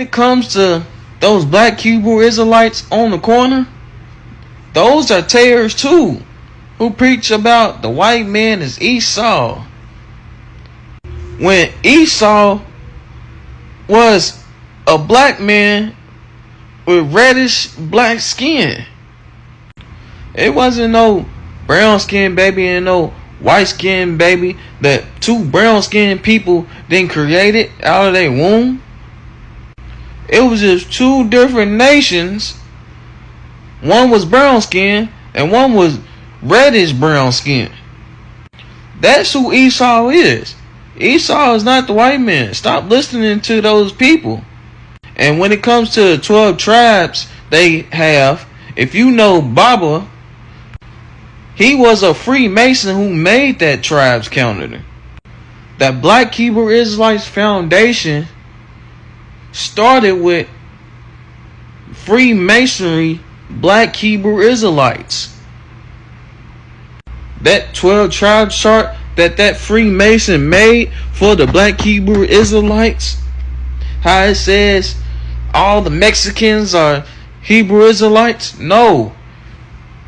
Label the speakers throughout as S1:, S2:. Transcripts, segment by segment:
S1: it comes to those black Hebrew Israelites on the corner, those are tares too, who preach about the white man is Esau. When Esau was a black man with reddish black skin. It wasn't no brown skin baby and no white skin baby that two brown skin people didn't create it out of their womb. It was just two different nations. One was brown skin and one was reddish brown skin. That's who Esau is. Esau is not the white man. Stop listening to those people. And when it comes to the 12 tribes they have, if you know Baba, he was a Freemason who made that tribes calendar. That Black Hebrew Israelites Foundation started with Freemasonry Black Hebrew Israelites. That 12 tribe chart that Freemason made for the Black Hebrew Israelites, how it says all the Mexicans are Hebrew Israelites. No,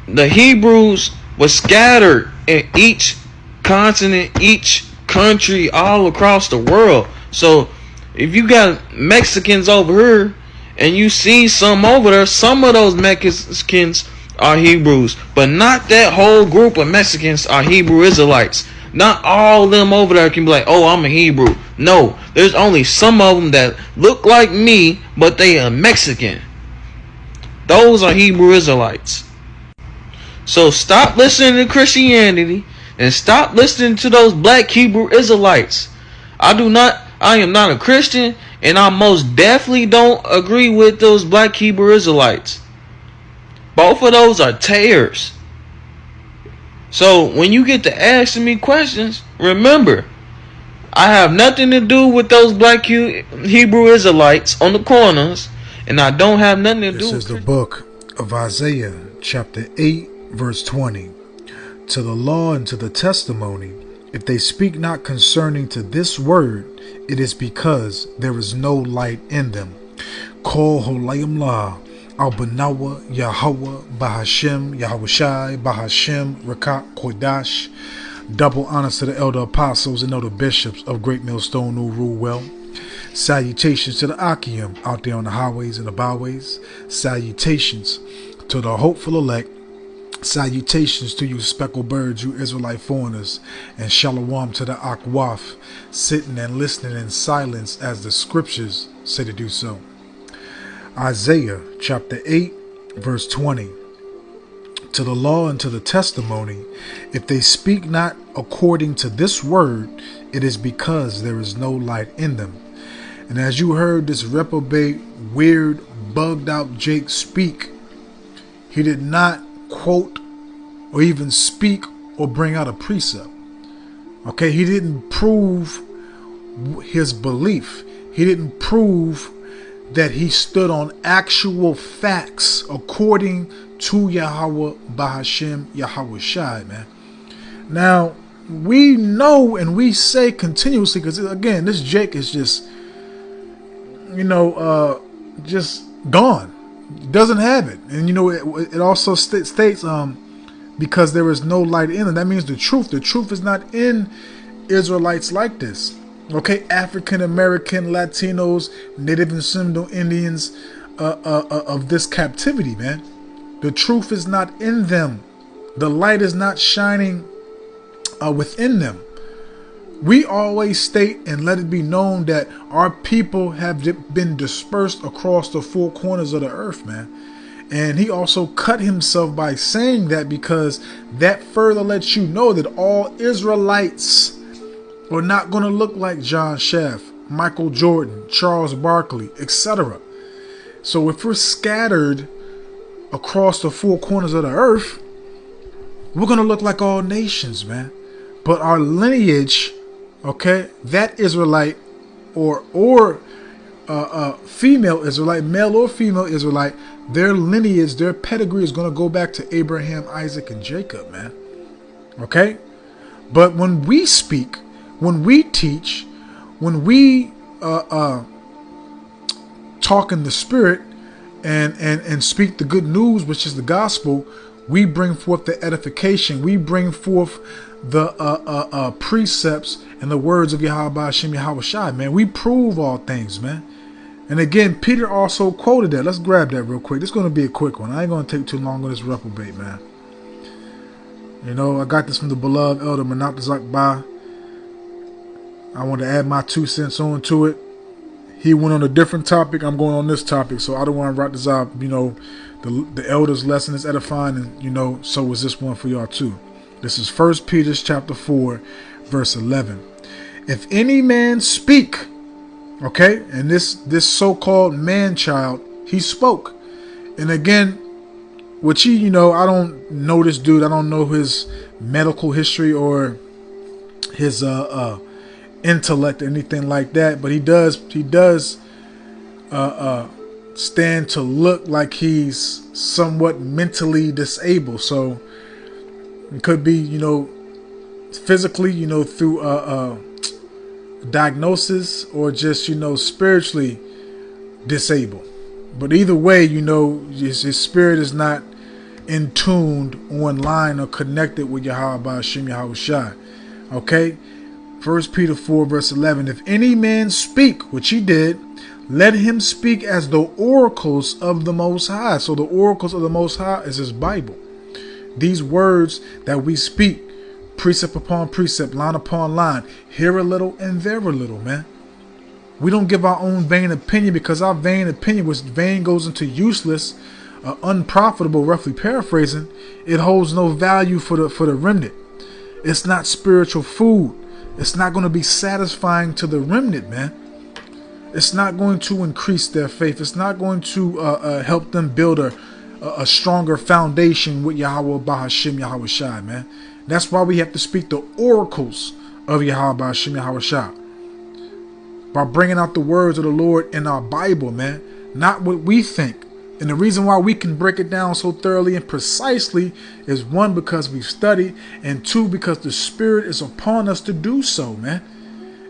S1: the Hebrews were scattered in each continent, each country, all across the world. So if you got Mexicans over here and you see some over there, some of those Mexicans are Hebrews, but not that whole group of Mexicans are Hebrew Israelites. Not all of them over there can be like, oh, I'm a Hebrew. No, there's only some of them that look like me, but they are Mexican. Those are Hebrew Israelites. So stop listening to Christianity and stop listening to those Black Hebrew Israelites. I am not a Christian, and I most definitely don't agree with those Black Hebrew Israelites. Both of those are tares. So when you get to asking me questions, remember, I have nothing to do with those Black Hebrew Israelites on the corners, and I don't have nothing to do with
S2: This is the book of Isaiah, chapter 8, verse 20. To the law and to the testimony, if they speak not concerning to this word, it is because there is no light in them. Call Holayim La, Al-Banawa, Yahweh, Bahashem, Yahushai, Bahashem, Rakat, Kodash. Double honors to the elder apostles and elder bishops of Great Millstone who rule well. Salutations to the Akim out there on the highways and the byways. Salutations to the hopeful elect. Salutations to you speckled birds, you Israelite foreigners. And shalom to the Akwaf, sitting and listening in silence as the scriptures say to do so. Isaiah chapter 8 verse 20. To the law and to the testimony, if they speak not according to this word, it is because there is no light in them. And as you heard this reprobate, weird, bugged out Jake speak, he did not quote or even speak or bring out a precept. Okay, he didn't prove his belief. He didn't prove that he stood on actual facts according to Yahweh Bahashem Yahushai, man. Now, we know and we say continuously, because again, this Jake is just, just gone. Doesn't have it. And it also states because there is no light in them. That means the truth is not in Israelites like this. Okay, African American, Latinos, Native and Seminole Indians of this captivity, man. The truth is not in them. The light is not shining within them. We always state and let it be known that our people have been dispersed across the four corners of the earth, man. And he also cut himself by saying that, because that further lets you know that all Israelites are not going to look like John Sheff, Michael Jordan, Charles Barkley, etc. So if we're scattered across the four corners of the earth, we're going to look like all nations, man. But our lineage, okay, that Israelite or female Israelite, male or female Israelite, their lineage, their pedigree is going to go back to Abraham, Isaac, and Jacob, man. Okay? But when we speak, when we teach, when we talk in the spirit and speak the good news, which is the gospel, we bring forth the edification. We bring forth the precepts and the words of Yahweh Hashem Yahweh Shai, man. We prove all things, man. And again, Peter also quoted that. Let's grab that real quick. This is going to be a quick one. I ain't going to take too long on this reprobate, man. You know, I got this from the beloved elder Menachzak Ba. I want to add my 2 cents on to it. He went on a different topic. I'm going on this topic, so I don't want to write this out. You know, the elder's lesson is edifying, and you know, so is this one for y'all too. This is 1 Peter chapter 4, verse 11. If any man speak, okay, and this so-called man-child, he spoke, and again, which he, you know, I don't know this dude. I don't know his medical history or his intellect or anything like that, but he does stand to look like he's somewhat mentally disabled. So it could be, you know, physically, you know, through diagnosis, or just, you know, spiritually disabled. But either way, you know, his spirit is not in tuned, online, or connected with Yahweh Hashem Yahweh Shai. Okay? 1 Peter 4 verse 11. If any man speak, which he did, let him speak as the oracles of the Most High. So the oracles of the Most High is his Bible. These words that we speak, precept upon precept, line upon line, here a little and there a little, man. We don't give our own vain opinion, because our vain opinion, which vain goes into useless, unprofitable, roughly paraphrasing, it holds no value for the remnant. It's not spiritual food. It's not going to be satisfying to the remnant, man. It's not going to increase their faith. It's not going to help them build a stronger foundation with Yahweh Bahashim Yahweh Shai, man. That's why we have to speak the oracles of Yahweh Bahashim Yahweh Shai, by bringing out the words of the Lord in our Bible, man. Not what we think. And the reason why we can break it down so thoroughly and precisely is, one, because we've studied, and two, because the Spirit is upon us to do so, man.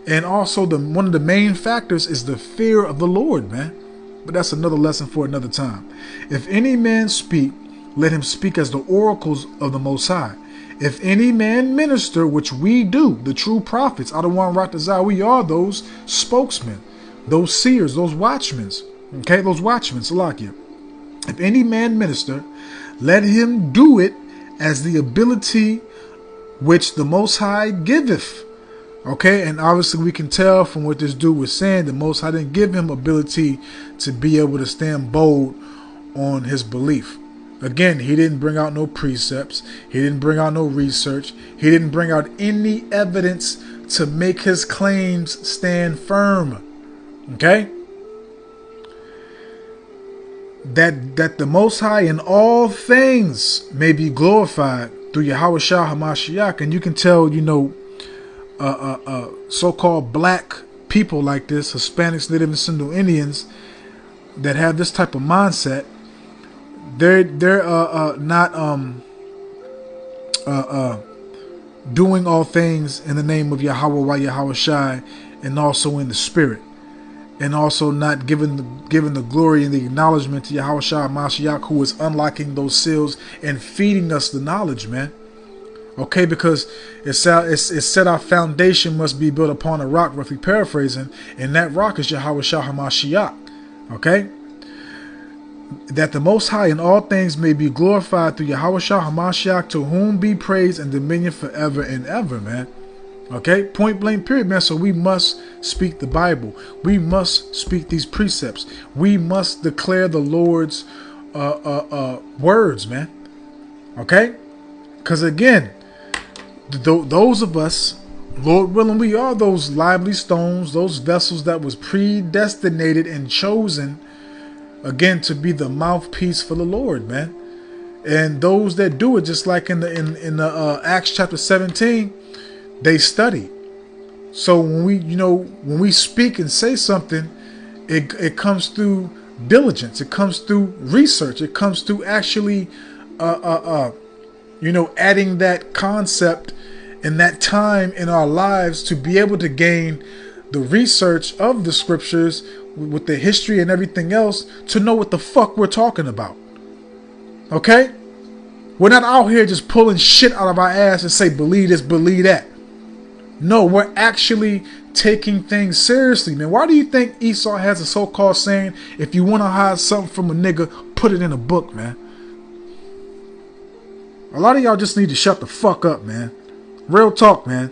S2: And also, one of the main factors is the fear of the Lord, man. But that's another lesson for another time. If any man speak, let him speak as the oracles of the Most High. If any man minister, which we do, the true prophets, Adawan Ratazah, we are those spokesmen, those seers, those watchmen. Okay, those watchmen, Salakia. If any man minister, let him do it as the ability which the Most High giveth. Okay, and obviously we can tell from what this dude was saying, the Most High didn't give him ability to be able to stand bold on his belief. Again, he didn't bring out no precepts. He didn't bring out no research. He didn't bring out any evidence to make his claims stand firm. Okay? That the Most High in all things may be glorified through Yahweh Shah HaMashiach. And you can tell, you know, so-called black people like this, Hispanics, Native and Sindhu Indians, that have this type of mindset, they're not doing all things in the name of Yahweh Yahweh Shai, and also in the spirit, and also not giving the glory and the acknowledgement to Yahweh Shai Mashiach, who is unlocking those seals and feeding us the knowledge, man. Okay, because it said our foundation must be built upon a rock, roughly paraphrasing, and that rock is Yahweh Shah HaMashiach. Okay? That the Most High in all things may be glorified through Yahweh Shah HaMashiach, to whom be praise and dominion forever and ever, man. Okay? Point blank period, man. So we must speak the Bible. We must speak these precepts. We must declare the Lord's words, man. Okay? Because again, those of us, Lord willing, we are those lively stones, those vessels that was predestinated and chosen, again, to be the mouthpiece for the Lord, man. And those that do it, just like in the Acts chapter 17, they study. So when we speak and say something, it comes through diligence, it comes through research, it comes through actually adding that concept and that time in our lives to be able to gain the research of the scriptures, with the history and everything else to know what the fuck we're talking about. Okay? We're not out here just pulling shit out of our ass and say, believe this, believe that. No, we're actually taking things seriously, man. Why do you think Esau has a so-called saying, if you want to hide something from a nigga, put it in a book, man? A lot of y'all just need to shut the fuck up, man. Real talk, man.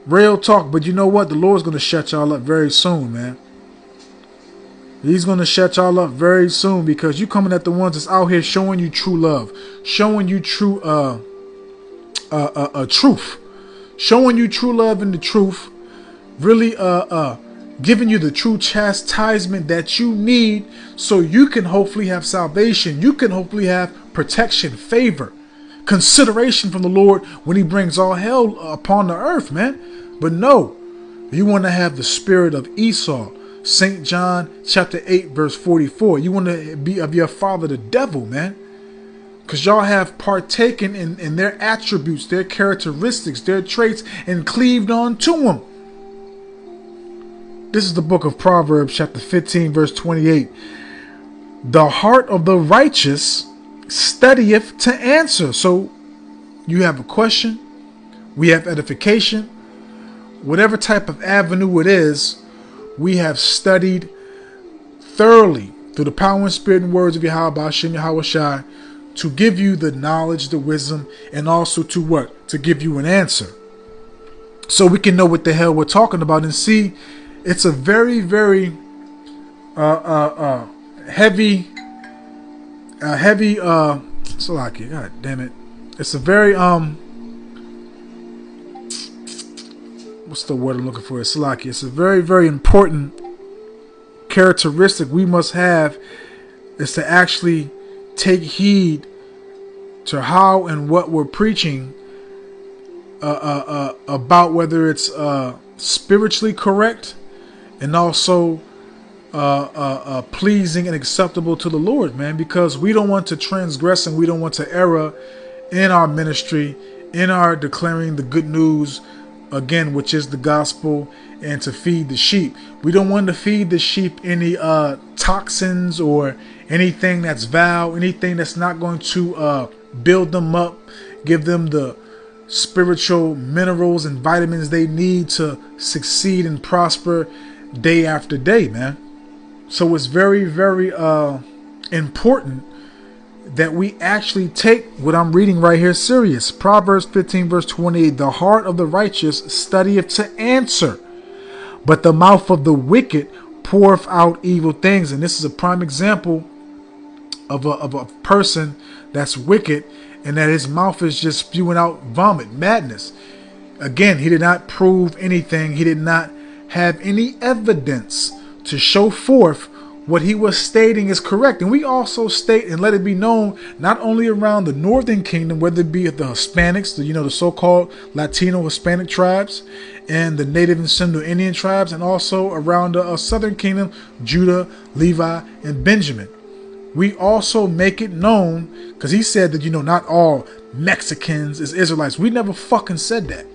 S2: Real talk. But you know what? The Lord's going to shut y'all up very soon, man. He's going to shut y'all up very soon, because you coming at the ones that's out here showing you true love, showing you true truth, showing you true love and the truth, really giving you the true chastisement that you need, so you can hopefully have salvation. You can hopefully have protection, favor, consideration from the Lord when he brings all hell upon the earth, man. But no, you want to have the spirit of Esau. St. John chapter 8 verse 44. You want to be of your father the devil, man. Because y'all have partaken in their attributes, their characteristics, their traits, and cleaved on to them. This is the book of Proverbs chapter 15 verse 28. The heart of the righteous studieth to answer. So you have a question, we have edification, whatever type of avenue it is, we have studied thoroughly through the power and spirit and words of Yahweh Hashem Yahweh Shai to give you the knowledge, the wisdom, and also to what? To give you an answer. So we can know what the hell we're talking about and see. It's a very, very heavy Salaki, god damn it. It's a very what's the word I'm looking for? Salaki. It's a very, very important characteristic we must have, is to actually take heed to how and what we're preaching about, whether it's spiritually correct and also pleasing and acceptable to the Lord, man, because we don't want to transgress and we don't want to err in our ministry, in our declaring the good news, again, which is the gospel, and to feed the sheep. We don't want to feed the sheep any toxins or anything that's vile, anything that's not going to build them up, give them the spiritual minerals and vitamins they need to succeed and prosper day after day, man. So it's very, very important that we actually take what I'm reading right here serious. Proverbs 15 verse 28. The heart of the righteous studieth to answer, but the mouth of the wicked poureth out evil things. And this is a prime example of a person that's wicked, and that his mouth is just spewing out vomit, madness. Again, he did not prove anything. He did not have any evidence to show forth what he was stating is correct. And we also state and let it be known, not only around the northern kingdom, whether it be the Hispanics, the so-called Latino Hispanic tribes, and the native and Sindhu Indian tribes, and also around the southern kingdom, Judah, Levi, and Benjamin. We also make it known, because he said that, not all Mexicans is Israelites. We never fucking said that.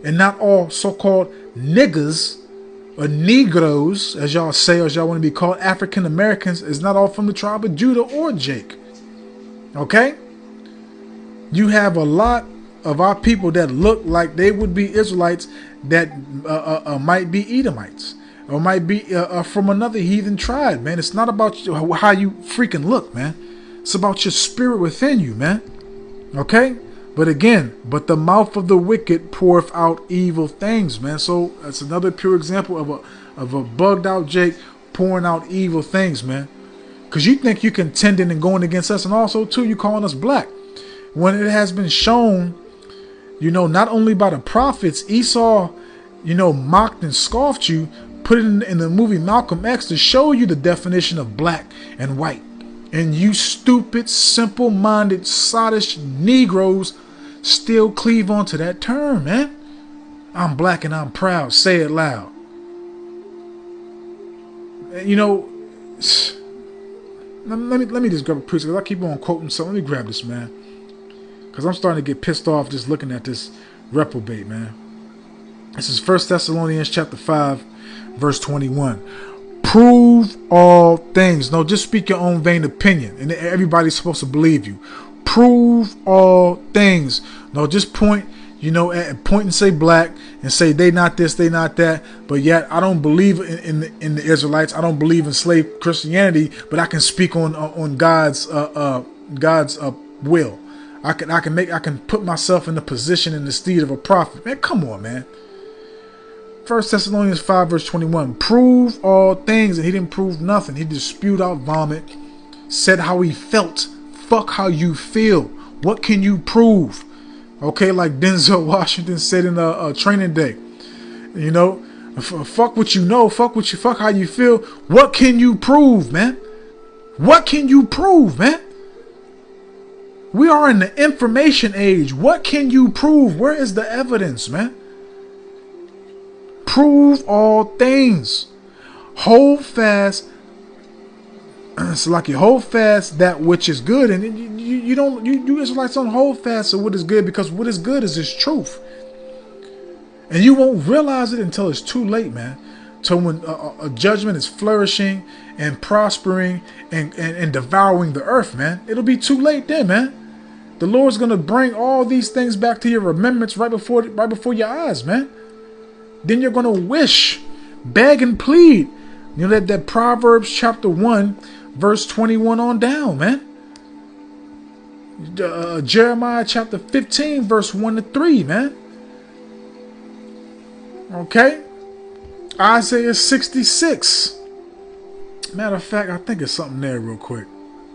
S2: And not all so-called niggas or Negroes, as y'all say, or as y'all want to be called, African Americans, is not all from the tribe of Judah or Jake. Okay? You have a lot of our people that look like they would be Israelites that might be Edomites, or might be from another heathen tribe, man. It's not about how you freaking look, man. It's about your spirit within you, man. Okay? But again, but the mouth of the wicked poureth out evil things, man. So that's another pure example of a bugged out Jake pouring out evil things, man. Because you think you contending and going against us, and also too, you calling us black, when it has been shown, not only by the prophets. Esau, mocked and scoffed you, put it in the movie Malcolm X to show you the definition of black and white. And you stupid, simple-minded, sottish Negroes still cleave onto that term, man. I'm black and I'm proud. Say it loud. Let me just grab a piece, because I keep on quoting something. Let me grab this, man, because I'm starting to get pissed off just looking at this reprobate, man. This is 1 Thessalonians chapter 5 verse 21. Prove all things. No, just speak your own vain opinion, and everybody's supposed to believe you. Prove all things. No, just point, point and say black and say they not this, they not that. But yet I don't believe in the Israelites. I don't believe in slave Christianity. But I can speak on God's will. I can put myself in the position in the steed of a prophet. Man, come on, man. 1 Thessalonians 5 verse 21. Prove all things, and he didn't prove nothing. He just spewed out vomit, said how he felt. Fuck how you feel. What can you prove? Okay, like Denzel Washington said in a Training Day. Fuck what you know. Fuck how you feel. What can you prove, man? What can you prove, man? We are in the information age. What can you prove? Where is the evidence, man? Prove all things. Hold fast. It's like you hold fast that which is good, and you Israelites don't hold fast to what is good, because what is good is His truth, and you won't realize it until it's too late, man. Till when a judgment is flourishing and prospering and devouring the earth, man. It'll be too late then, man. The Lord's gonna bring all these things back to your remembrance right before your eyes, man. Then you're gonna wish, beg, and plead. That Proverbs chapter 1, verse 21 on down, man. Jeremiah chapter 15, verse 1 to 3, man. Okay? Isaiah 66. Matter of fact, I think it's something there real quick.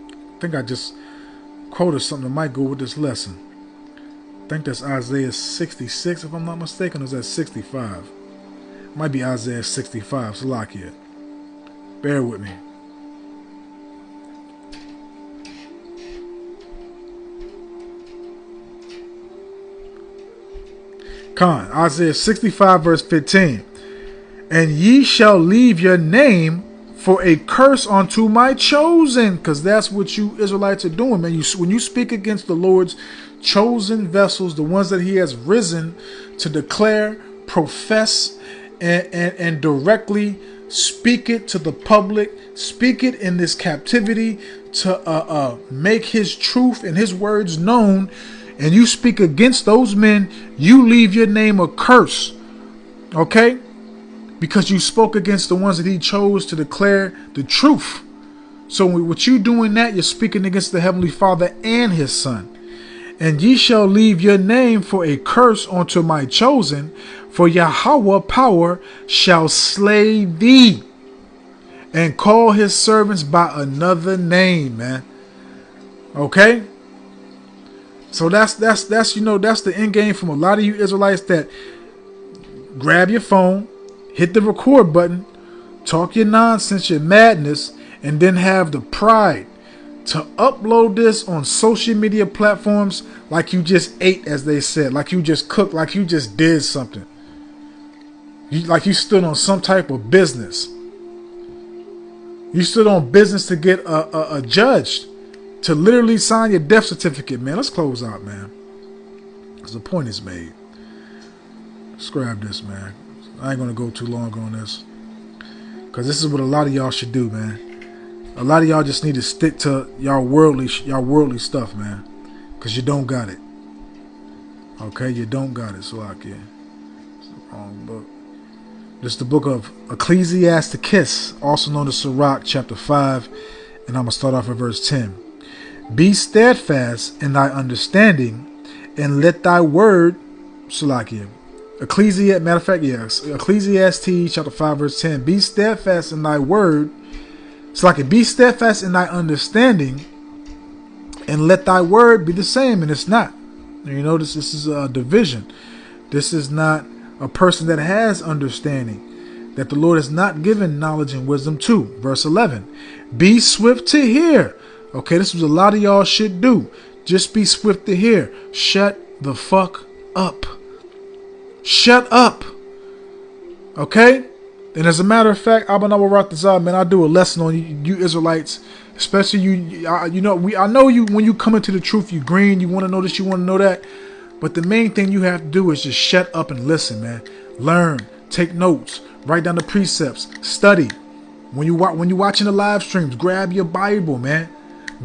S2: I think I just quoted something that might go with this lesson. I think that's Isaiah 66, if I'm not mistaken, or is that 65? Might be Isaiah 65, so lock here. Bear with me. Isaiah 65 verse 15. And ye shall leave your name for a curse unto my chosen. Because that's what you Israelites are doing, man. When you speak against the Lord's chosen vessels, the ones that He has risen to declare, profess, and directly speak it to the public, speak it in this captivity to make His truth and His words known, and you speak against those men, you leave your name a curse. Okay? Because you spoke against the ones that He chose to declare the truth. So with you doing that, you're speaking against the Heavenly Father and His Son. And ye shall leave your name for a curse unto my chosen, for Yahweh power shall slay thee, and call His servants by another name, man. Okay? So that's the end game from a lot of you Israelites that grab your phone, hit the record button, talk your nonsense, your madness, and then have the pride to upload this on social media platforms like you just ate, as they said, like you just cooked, like you just did something. Like you stood on some type of business. You stood on business to get a judge to literally sign your death certificate, man. Let's close out, man. Because the point is made. Let's grab this, man. I ain't going to go too long on this. Because this is what a lot of y'all should do, man. A lot of y'all just need to stick to y'all worldly stuff, man. Because you don't got it. Okay? You don't got it. So I can. It's the wrong book. This is the book of Ecclesiasticus, also known as Sirach, chapter 5. And I'm going to start off at verse 10. Be steadfast in thy understanding, and let thy word, Salakia, Ecclesiastes chapter 5 verse 10. Be steadfast in thy word, Salakia, be steadfast in thy understanding, and let thy word be the same. And it's not. This is a division. This is not a person that has understanding, that the Lord has not given knowledge and wisdom to. Verse 11. Be swift to hear. Okay, this is what a lot of y'all should do. Just be swift to hear. Shut the fuck up. Shut up. Okay? And as a matter of fact, man, I do a lesson on you Israelites, especially you. I know you, when you come into the truth, you green. You want to know this, you want to know that. But the main thing you have to do is just shut up and listen, man. Learn, take notes, Write down the precepts. Study. When you watching the live streams, grab your Bible, man.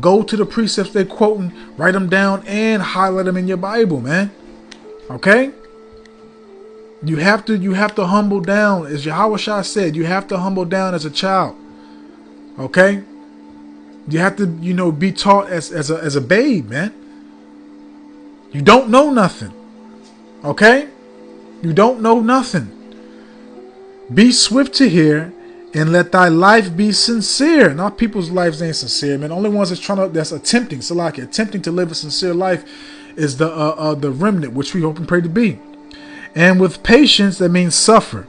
S2: Go to the precepts they're quoting, write them down, and highlight them in your Bible, man. Okay? You have to humble down, as Yahushua said. You have to humble down as a child. Okay? You have to, be taught as a babe, man. You don't know nothing. Okay? You don't know nothing. Be swift to hear, and let thy life be sincere. Not people's lives ain't sincere, man. The only ones that's attempting to live a sincere life is the remnant, which we hope and pray to be. And with patience, that means suffer.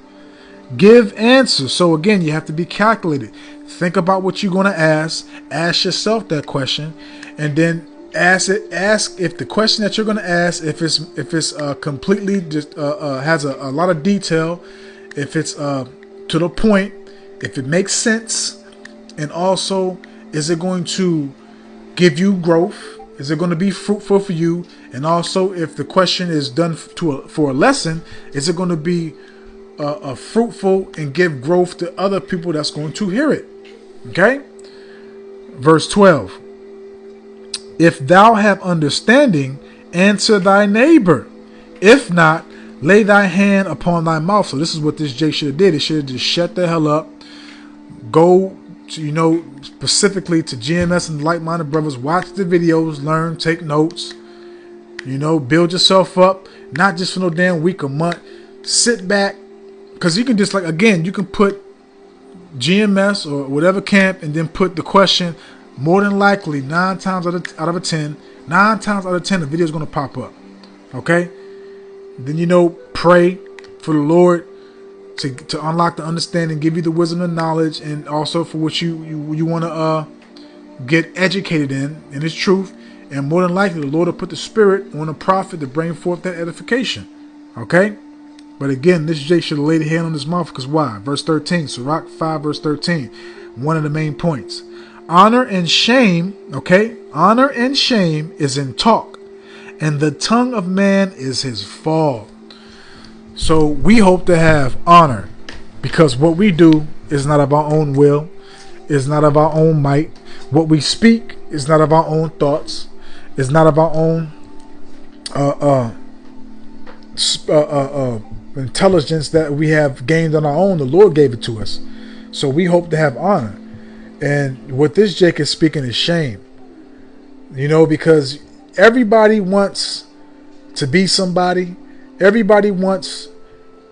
S2: Give answers. So again, you have to be calculated. Think about what you're going to ask. Ask yourself that question, and then ask if the question that you're going to ask, if it's completely just has a lot of detail, if it's to the point, if it makes sense, and also, is it going to give you growth? Is it going to be fruitful for you? And also, if the question is done for a lesson, is it going to be fruitful and give growth to other people that's going to hear it? Okay? Verse 12. If thou have understanding, answer thy neighbor. If not, lay thy hand upon thy mouth. So this is what this Jake should have did. It should have just shut the hell up. Go to, specifically to GMS and like-minded brothers. Watch the videos, learn, take notes. Build yourself up. Not just for no damn week or month. Sit back. Because you can just, you can put GMS or whatever camp and then put the question. More than likely, 9 times out of 10, the video is going to pop up. Okay? Then, pray for the Lord to unlock the understanding, give you the wisdom and knowledge, and also for what you want to get educated in His truth. And more than likely, the Lord will put the Spirit on the prophet to bring forth that edification. Okay? But again, this Jay should have laid a hand on his mouth, because why? Verse 13, Sirach 5, verse 13. One of the main points. Honor and shame, okay? Honor and shame is in talk, and the tongue of man is his fall. So we hope to have honor, because what we do is not of our own will, is not of our own might. What we speak is not of our own thoughts, is not of our own intelligence that we have gained on our own. The Lord gave it to us. So we hope to have honor. And what this Jake is speaking is shame. Because everybody wants to be somebody. Everybody wants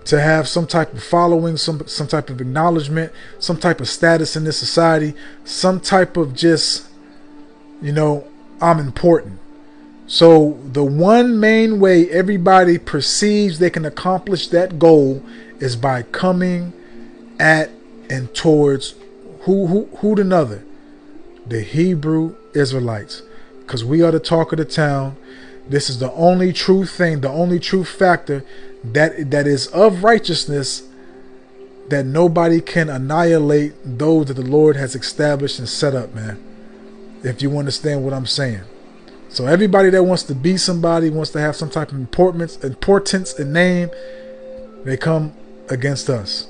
S2: to have some type of following, some type of acknowledgement, some type of status in this society, some type of just, I'm important. So the one main way everybody perceives they can accomplish that goal is by coming at and towards who'd another? The Hebrew Israelites. Because we are the talk of the town. This is the only true thing, the only true factor that is of righteousness, that nobody can annihilate those that the Lord has established and set up, man. If you understand what I'm saying. So everybody that wants to be somebody, wants to have some type of importance and name, they come against us.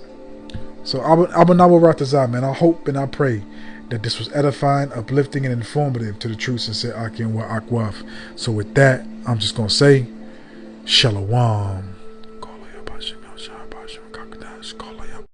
S2: So Abanawa Ratazah, man, I hope and I pray that this was edifying, uplifting, and informative to the true sincere Aki and Wa Akwaf. So with that, I'm just going to say, Shalom.